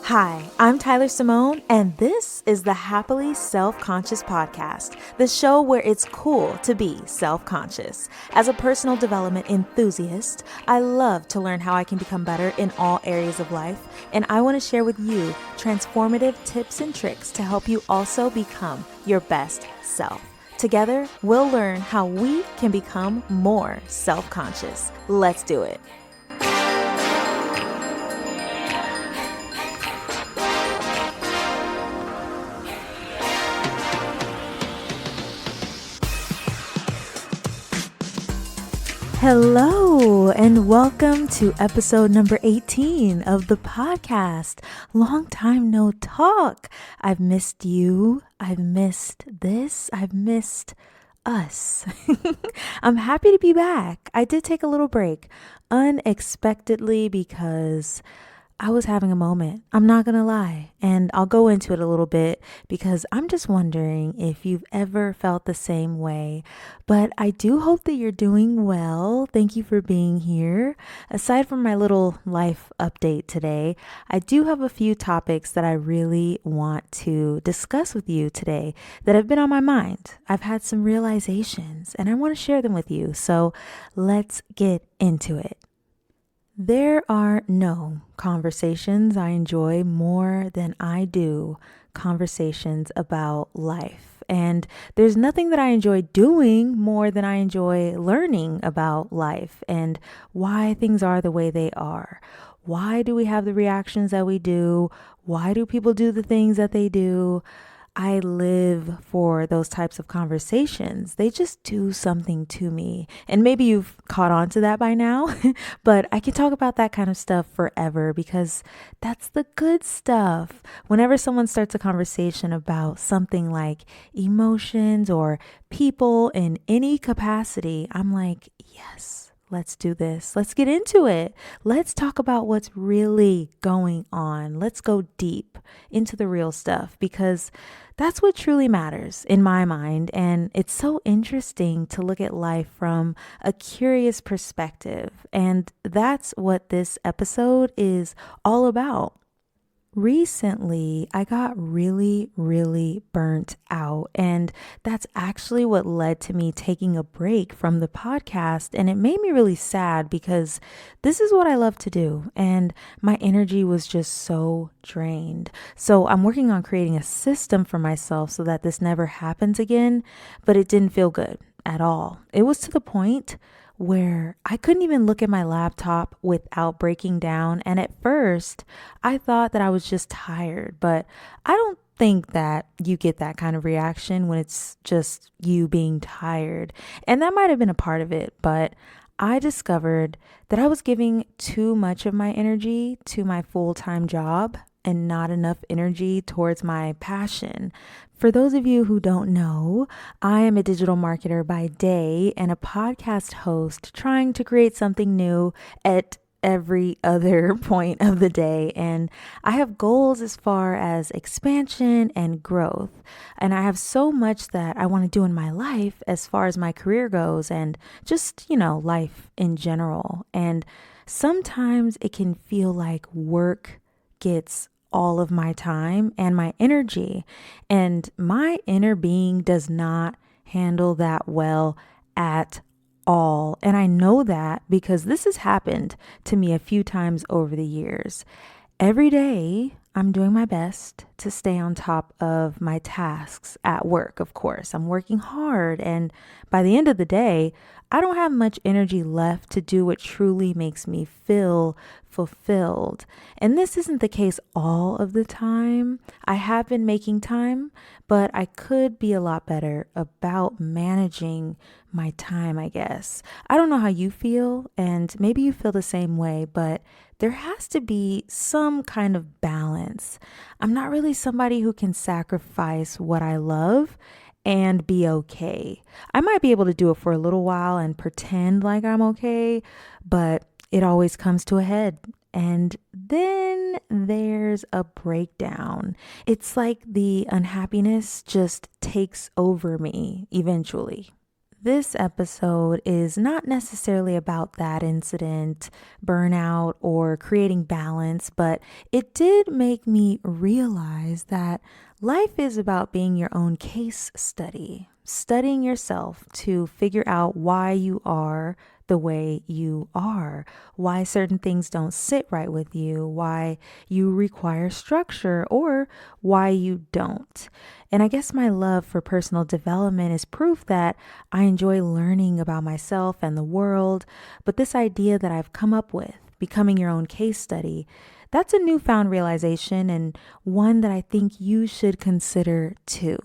Hi, I'm Tyler Simone, and this is the Happily Self-Conscious podcast, the show where it's cool to be self-conscious. As a personal development enthusiast, I love to learn how I can become better in all areas of life, and I want to share with you transformative tips and tricks to help you also become your best self. Together, we'll learn how we can become more self-conscious. Let's do it. Hello, and welcome to episode number 18 of the podcast. Long time no talk. I've missed you. I've missed this. I've missed us. I'm happy to be back. I did take a little break unexpectedly because I was having a moment. I'm not going to lie. And I'll go into it a little bit because I'm just wondering if you've ever felt the same way. But I do hope that you're doing well. Thank you for being here. Aside from my little life update today, I do have a few topics that I really want to discuss with you today that have been on my mind. I've had some realizations and I want to share them with you. So let's get into it. There are no conversations I enjoy more than I do conversations about life. And there's nothing that I enjoy doing more than I enjoy learning about life and why things are the way they are. Why do we have the reactions that we do? Why do people do the things that they do? I live for those types of conversations. They just do something to me. And maybe you've caught on to that by now, but I can talk about that kind of stuff forever because that's the good stuff. Whenever someone starts a conversation about something like emotions or people in any capacity, I'm like, yes. Let's do this. Let's get into it. Let's talk about what's really going on. Let's go deep into the real stuff because that's what truly matters in my mind. And it's so interesting to look at life from a curious perspective. And that's what this episode is all about. Recently, I got really burnt out, and that's actually what led to me taking a break from the podcast. And it made me really sad because this is what I love to do, and my energy was just so drained. So I'm working on creating a system for myself so that this never happens again, but it didn't feel good at all. It was to the point where I couldn't even look at my laptop without breaking down. And at first, I thought that I was just tired, but I don't think that you get that kind of reaction when it's just you being tired. And that might have been a part of it, but I discovered that I was giving too much of my energy to my full-time job and not enough energy towards my passion. For those of you who don't know, I am a digital marketer by day and a podcast host trying to create something new at every other point of the day. And I have goals as far as expansion and growth. And I have so much that I want to do in my life as far as my career goes and just, life in general. And sometimes it can feel like work gets all of my time and my energy, and my inner being does not handle that well at all. And I know that because this has happened to me a few times over the years. Every day, I'm doing my best to stay on top of my tasks at work. Of course, I'm working hard, and by the end of the day, I don't have much energy left to do what truly makes me feel fulfilled. And this isn't the case all of the time. I have been making time, but I could be a lot better about managing my time, I guess. I don't know how you feel, and maybe you feel the same way, but there has to be some kind of balance. I'm not really somebody who can sacrifice what I love and be okay. I might be able to do it for a little while and pretend like I'm okay, but it always comes to a head. And then there's a breakdown. It's like the unhappiness just takes over me eventually. This episode is not necessarily about that incident, burnout, or creating balance, but it did make me realize that life is about being your own case study, studying yourself to figure out why you are the way you are, why certain things don't sit right with you, why you require structure, or why you don't. And I guess my love for personal development is proof that I enjoy learning about myself and the world. But this idea that I've come up with, becoming your own case study, that's a newfound realization and one that I think you should consider too.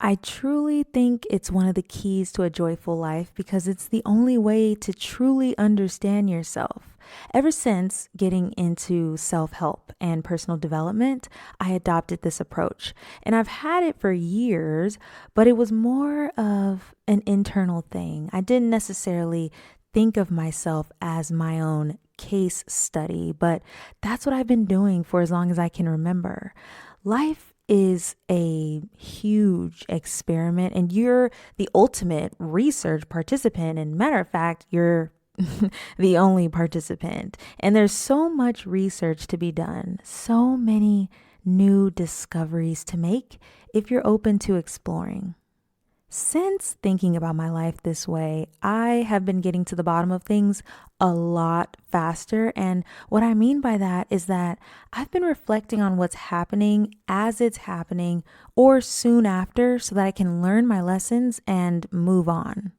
I truly think it's one of the keys to a joyful life because it's the only way to truly understand yourself. Ever since getting into self-help and personal development, I adopted this approach. And I've had it for years, but it was more of an internal thing. I didn't necessarily think of myself as my own case study, but that's what I've been doing for as long as I can remember. Life is a huge experiment, and you're the ultimate research participant. And matter of fact, you're the only participant. And there's so much research to be done, so many new discoveries to make if you're open to exploring. Since thinking about my life this way, I have been getting to the bottom of things a lot faster. And what I mean by that is that I've been reflecting on what's happening as it's happening or soon after so that I can learn my lessons and move on.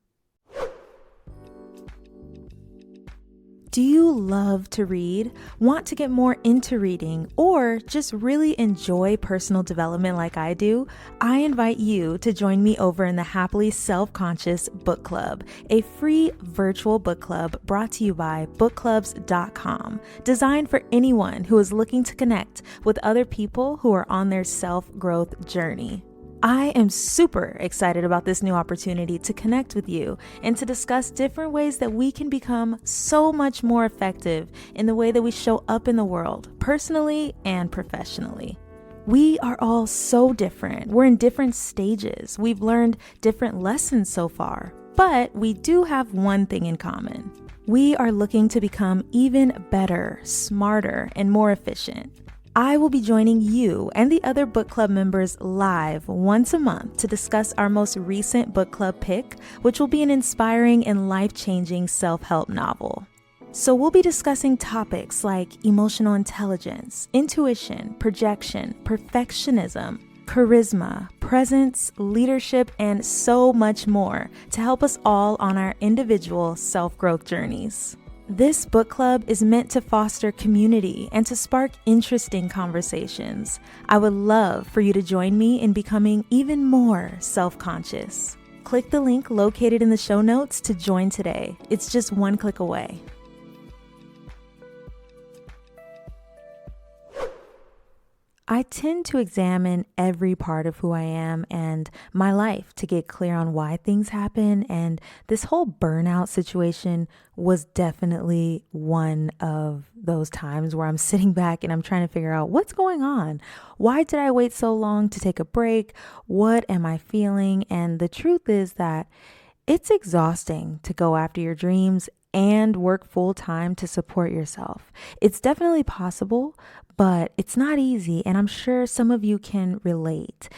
Do you love to read, want to get more into reading, or just really enjoy personal development like I do? I invite you to join me over in the Happily Self-Conscious Book Club, a free virtual book club brought to you by bookclubs.com, designed for anyone who is looking to connect with other people who are on their self-growth journey. I am super excited about this new opportunity to connect with you and to discuss different ways that we can become so much more effective in the way that we show up in the world, personally and professionally. We are all so different. We're in different stages. We've learned different lessons so far, but we do have one thing in common. We are looking to become even better, smarter, and more efficient. I will be joining you and the other book club members live once a month to discuss our most recent book club pick, which will be an inspiring and life-changing self-help novel. So we'll be discussing topics like emotional intelligence, intuition, projection, perfectionism, charisma, presence, leadership, and so much more to help us all on our individual self-growth journeys. This book club is meant to foster community and to spark interesting conversations. I would love for you to join me in becoming even more self-conscious. Click the link located in the show notes to join today. It's just one click away. I tend to examine every part of who I am and my life to get clear on why things happen. And this whole burnout situation was definitely one of those times where I'm sitting back and I'm trying to figure out what's going on. Why did I wait so long to take a break? What am I feeling? And the truth is that it's exhausting to go after your dreams and work full time to support yourself. It's definitely possible, but it's not easy. And I'm sure some of you can relate.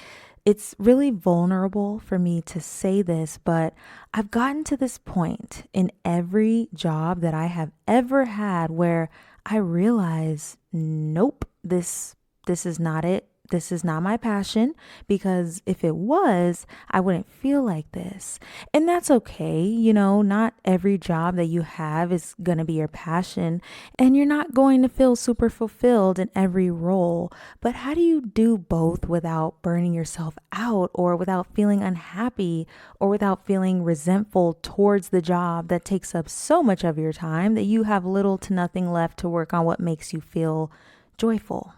It's really vulnerable for me to say this, but I've gotten to this point in every job that I have ever had where I realize, nope, this is not it. This is not my passion, because if it was, I wouldn't feel like this. And that's okay. You know, not every job that you have is going to be your passion, and you're not going to feel super fulfilled in every role. But how do you do both without burning yourself out, or without feeling unhappy, or without feeling resentful towards the job that takes up so much of your time that you have little to nothing left to work on what makes you feel joyful?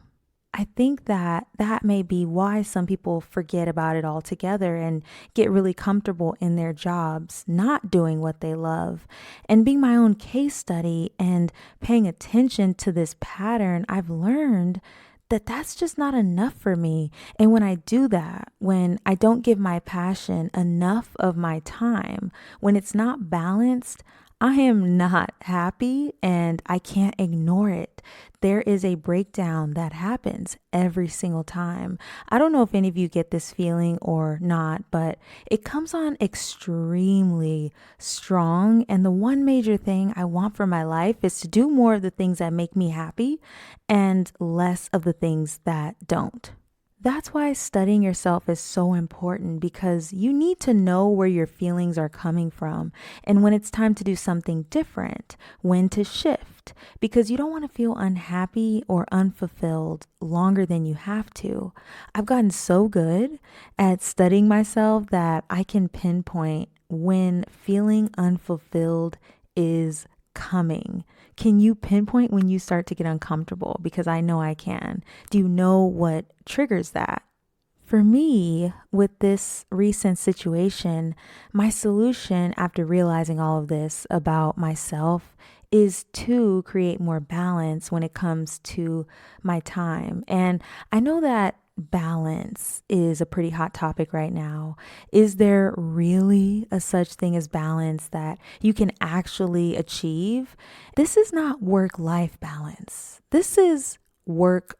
I think that may be why some people forget about it altogether and get really comfortable in their jobs, not doing what they love. And being my own case study and paying attention to this pattern, I've learned that's just not enough for me. And when I do that, when I don't give my passion enough of my time, when it's not balanced, I am not happy and I can't ignore it. There is a breakdown that happens every single time. I don't know if any of you get this feeling or not, but it comes on extremely strong. And the one major thing I want for my life is to do more of the things that make me happy and less of the things that don't. That's why studying yourself is so important, because you need to know where your feelings are coming from and when it's time to do something different, when to shift, because you don't want to feel unhappy or unfulfilled longer than you have to. I've gotten so good at studying myself that I can pinpoint when feeling unfulfilled is coming. Can you pinpoint when you start to get uncomfortable? Because I know I can. Do you know what triggers that? For me, with this recent situation, my solution after realizing all of this about myself is to create more balance when it comes to my time. And I know that balance is a pretty hot topic right now. Is there really a such thing as balance that you can actually achieve? This is not work-life balance. This is work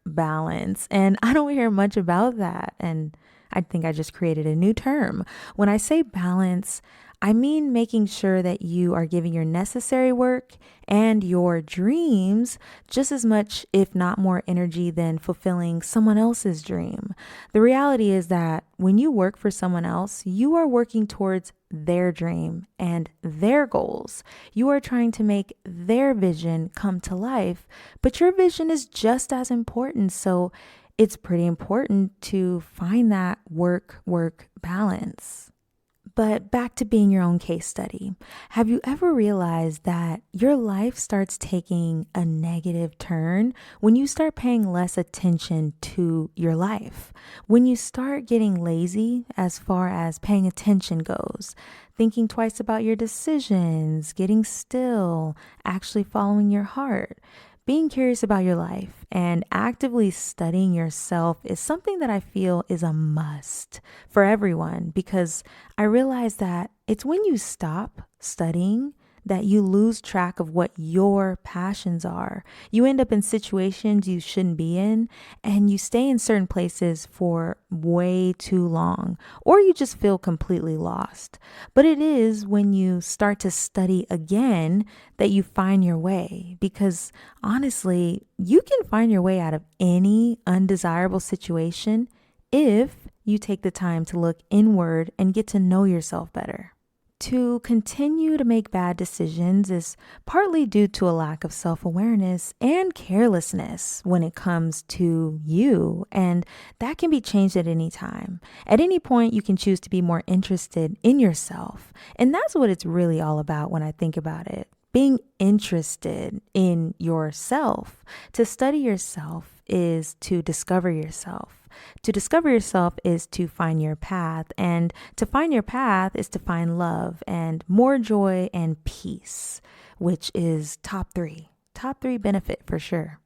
balance. And I don't hear much about that. And I think I just created a new term. When I say balance, I mean making sure that you are giving your necessary work and your dreams just as much, if not more, energy than fulfilling someone else's dream. The reality is that when you work for someone else, you are working towards their dream and their goals. You are trying to make their vision come to life, but your vision is just as important. So it's pretty important to find that work balance. But back to being your own case study. Have you ever realized that your life starts taking a negative turn when you start paying less attention to your life? When you start getting lazy as far as paying attention goes, thinking twice about your decisions, getting still, actually following your heart. Being curious about your life and actively studying yourself is something that I feel is a must for everyone, because I realize that it's when you stop studying that you lose track of what your passions are. You end up in situations you shouldn't be in, and you stay in certain places for way too long, or you just feel completely lost. But it is when you start to study again that you find your way, because honestly, you can find your way out of any undesirable situation if you take the time to look inward and get to know yourself better. To continue to make bad decisions is partly due to a lack of self-awareness and carelessness when it comes to you, and that can be changed at any time. At any point, you can choose to be more interested in yourself, and that's what it's really all about when I think about it. Being interested in yourself. To study yourself is to discover yourself. To discover yourself is to find your path, and to find your path is to find love and more joy and peace, which is top three benefit for sure.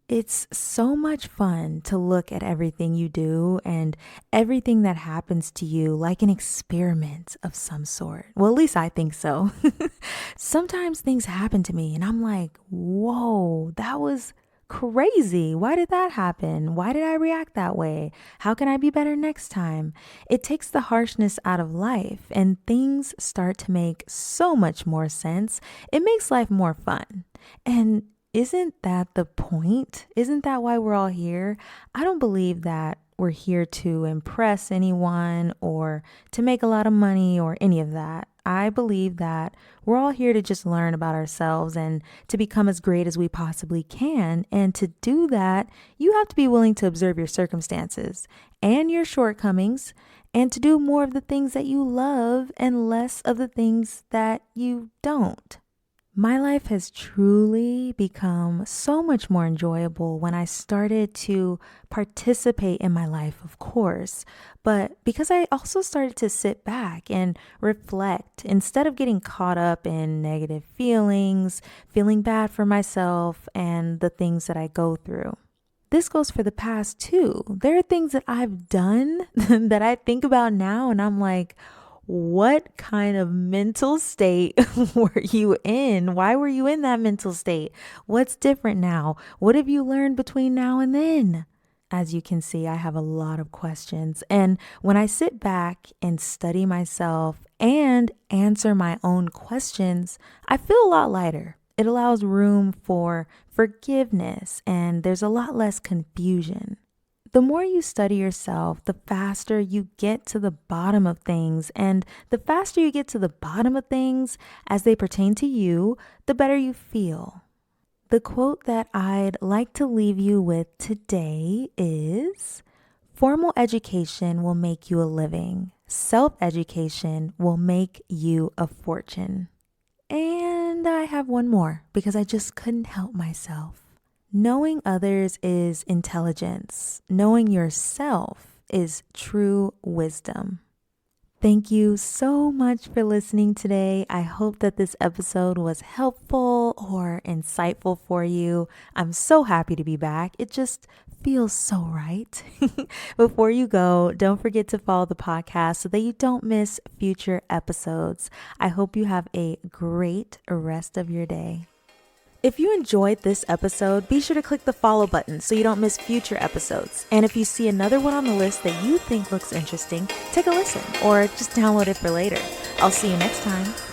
It's so much fun to look at everything you do and everything that happens to you like an experiment of some sort. Well, at least I think so. Sometimes things happen to me and I'm like, whoa, that was crazy. Why did that happen? Why did I react that way? How can I be better next time? It takes the harshness out of life and things start to make so much more sense. It makes life more fun. And isn't that the point? Isn't that why we're all here? I don't believe that we're here to impress anyone or to make a lot of money or any of that. I believe that we're all here to just learn about ourselves and to become as great as we possibly can. And to do that, you have to be willing to observe your circumstances and your shortcomings and to do more of the things that you love and less of the things that you don't. My life has truly become so much more enjoyable when I started to participate in my life, of course, but because I also started to sit back and reflect instead of getting caught up in negative feelings, feeling bad for myself and the things that I go through. this goes for the past too. There are things that I've done that I think about now and I'm like, what kind of mental state were you in? Why were you in that mental state? What's different now? What have you learned between now and then? As you can see, I have a lot of questions. And when I sit back and study myself and answer my own questions, I feel a lot lighter. It allows room for forgiveness and there's a lot less confusion. The more you study yourself, the faster you get to the bottom of things. And the faster you get to the bottom of things as they pertain to you, the better you feel. The quote that I'd like to leave you with today is, formal education will make you a living. Self-education will make you a fortune. And I have one more because I just couldn't help myself. Knowing others is intelligence. Knowing yourself is true wisdom. Thank you so much for listening today. I hope that this episode was helpful or insightful for you. I'm so happy to be back. It just feels so right. Before you go, don't forget to follow the podcast so that you don't miss future episodes. I hope you have a great rest of your day. If you enjoyed this episode, be sure to click the follow button so you don't miss future episodes. And if you see another one on the list that you think looks interesting, take a listen or just download it for later. I'll see you next time.